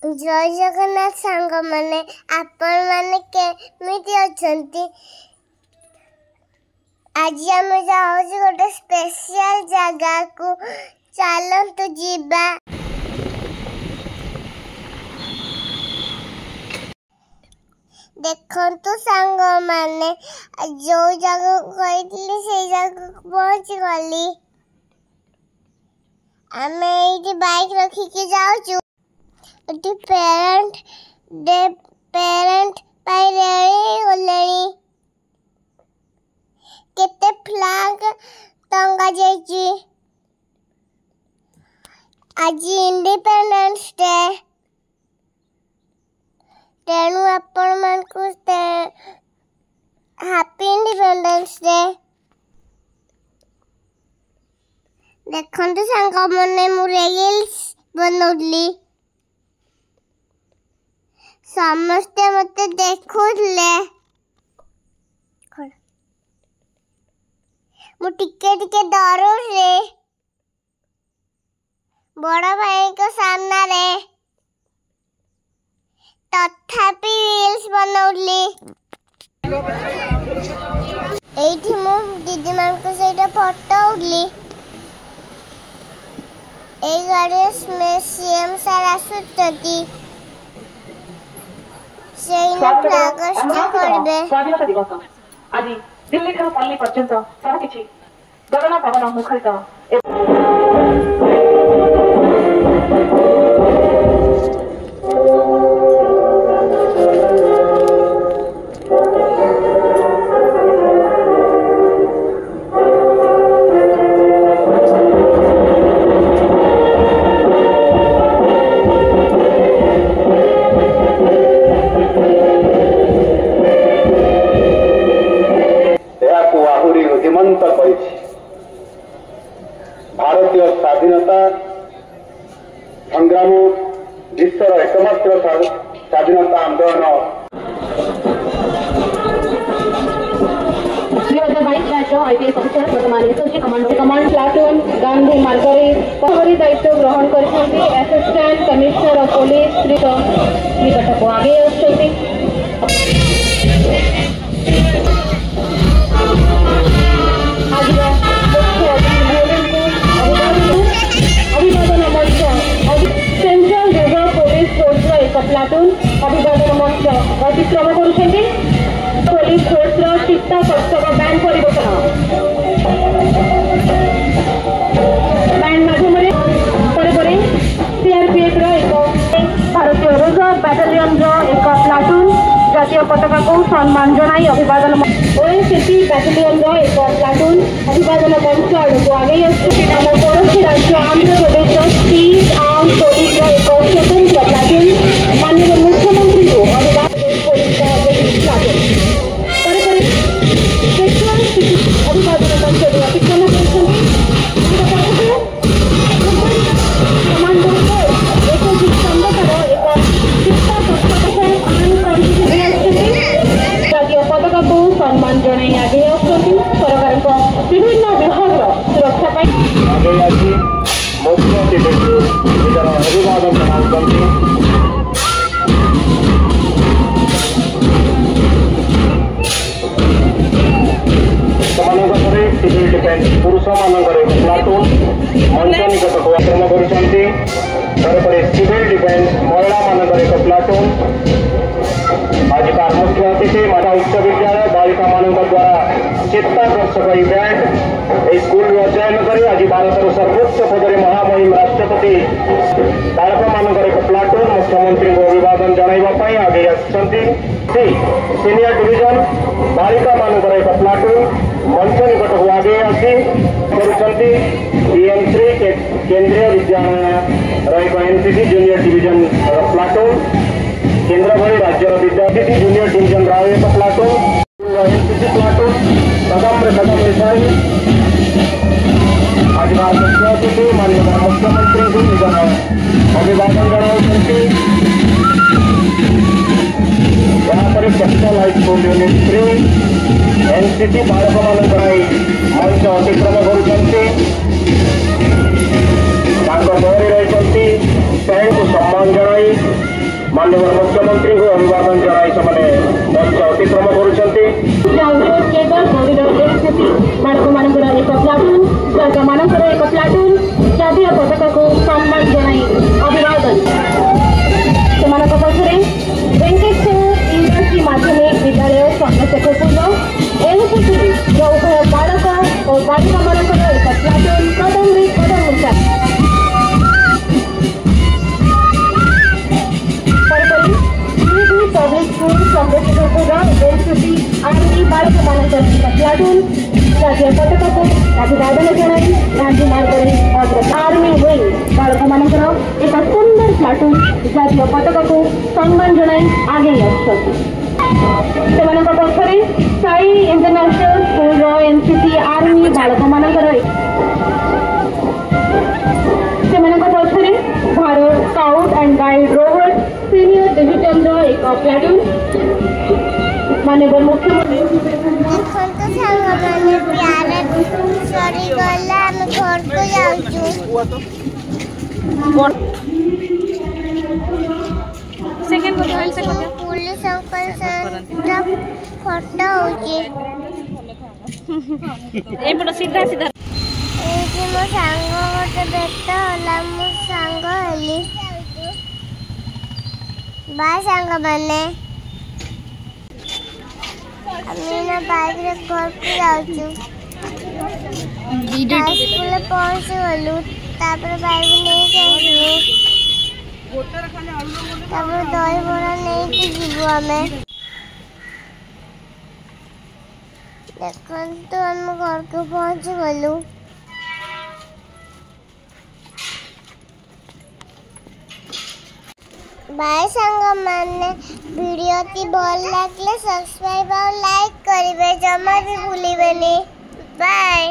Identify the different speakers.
Speaker 1: जय जगन्नाथ सांग माने आपण माने केमिति अछंती। आज आम जाऊँ गोटे स्पेशल जगह को चलतु जीवा। देखंतु सांग माने जो जगह कहली से जगह पहुंच गली। आमे एठी बाइक रखी के जाऊँ। पेरेंट पाई रेडी होलेनी। केते फ्लैग टंगा जाइची। आज इंडिपेंडेंस डे। तेणु आपण मानकु हैप्पी इंडिपेंडेंस डे। देखंतु सांग मने मु रील्स बनौली। समस्ते मते देखुले। मु टिके डरुले बड़ा भाई को सामना रे। तथापि रील्स बनौली। एठी मु दीदी मान को सेटा फोटो उठली। ए गाड़ी में सीएम सर आसुचती।
Speaker 2: स्वाधीनता दिवस आज दिल्ली ठारू पल्ली पर्यंत सबकिछि गगन पवन मुखरित।
Speaker 3: भारतीय स्वाधीनता संग्राम विश्वर एकमात्र स्वाधीनता आंदोलन
Speaker 2: 2022 बैच आईपीएस अफिसर वर्तमान एसओसी कमांड प्लाटून गांधी मार्गरे पहरी दायित्व ग्रहण करछन्ती। Assistant commissioner of police Shri निकट को आगे आछन्ती। सेंट्रल रिजर्व पुलिस फोर्स एक प्लाटून अभिवादन मंच अतिक्रम करुछन्ती। पुलिस फोर्स चित्ता कक्षक बैंड परिवर्तन बैंड माध्यम सीआरपीएफ एक भारतीय रिजर्व बैटालियन एक प्लाटून जातीय पताका को सम्मान जनाई अभिवादन ओएनसीसी बैटालियन एक प्लाटून अभिवादन मंच आड़ को आगे आम पड़ोसी राज्य Andhra Pradesh piece arm police एक स्वतंत्र प्लाटून माननीय मुख्यमंत्री को अभिवादन अभिवादन मंच अतिक्रम जातीय पताका को सम्मान जनाई आगे सरकार विभिन्न विभाग सुरक्षा
Speaker 3: मुख्य अभिवादन जनाउछन्ति। सिविल डिफेन्स पुरुष मानकर एक प्लाटून मंच निकट को आक्रमण करुछन्ति। सिविल डिफेन्स महिला मानकर एक प्लाटून आज मुख्य अतिथि माता उच्च विद्यालय बालिका मान द्वारा चित्ताकर्षक इवेंट स्कूल चयन कर आज भारत सर्वोच्च पदरे महामहिम राष्ट्रपति बालक मान एक प्लाटून मुख्यमंत्री को अभिवादन जनाइवाई आगे आसुच्चन्ति। सीनियर डिविजन बालिका मान एक प्लाटून मंच निकट को आगे आसी करुछन्ति। PM3 केंद्रीय विद्यालय एक एनसीसी जूनियर डिविजन प्लाटून केंद्र भरी राज्य विद्यार्थी जूनियर डिविजन एक प्लाटून एनसीसी प्लाटून कदम मिसाई आज मुख्य अतिथि माननीय मुख्यमंत्री को निजर अभिवादन जनाउछन्ति। यहाँ पर कैपिटल हाईस्कूल यूनिट 3 एनसीसी बालक मान मंच अतिक्रम करुछन्ति। बहरी रही को सम्मान जनाई माननीय मुख्यमंत्री को अभिवादन जनाई से मंच अतिक्रम करुछंती।
Speaker 2: बालक मानकर एक प्लाटून छात्र मानकर एक प्लाटून जातीय पताका को सम्मान जनाई अभिवादन से पक्षरे वेंकटेश्वर इंग्लिश माध्यमिक विद्यालय चंद्रशेखरपुर एनसीसी उभय बालक और बालिका मानकर एक प्लाटून कदम public school Chandrasekharpur NCC army बालक मानकर एक प्लाटून जातीय पताका को अभिवादन जनाई गांधी मार्ग आर्मी विंग बालक मानकर एक सुंदर प्लाटून जातीय पताका को सम्मान जनाई आगे पक्षरे Sai international school NCC army बालक मानकर पक्षरे Bharat scout and guide rover senior division एक प्लाटून माननीय मुख्यमंत्री
Speaker 1: सरी गला हम घर को जाऊँ
Speaker 4: सेकंड को हेल्थ से
Speaker 1: पुलिस अंकल सब फोटो होची
Speaker 4: ए बड़ सीधा सीधा
Speaker 1: एठी मो सांग गोटे बेटा होला मो सांग हेली बाय सांग माने अमीना बाइक रे घर को जाऊँ स्कूल पहुँच गलु तापर बाइक नहीं जाइलु तापर दही बड़ा नहीं कि जीवु आमे देखन तो हम घर को पहुँच गलु बाय संग माने वीडियो ती भल लागले सब्सक्राइब और लाइक करिवे जमा भी भूलिबेनी बाय।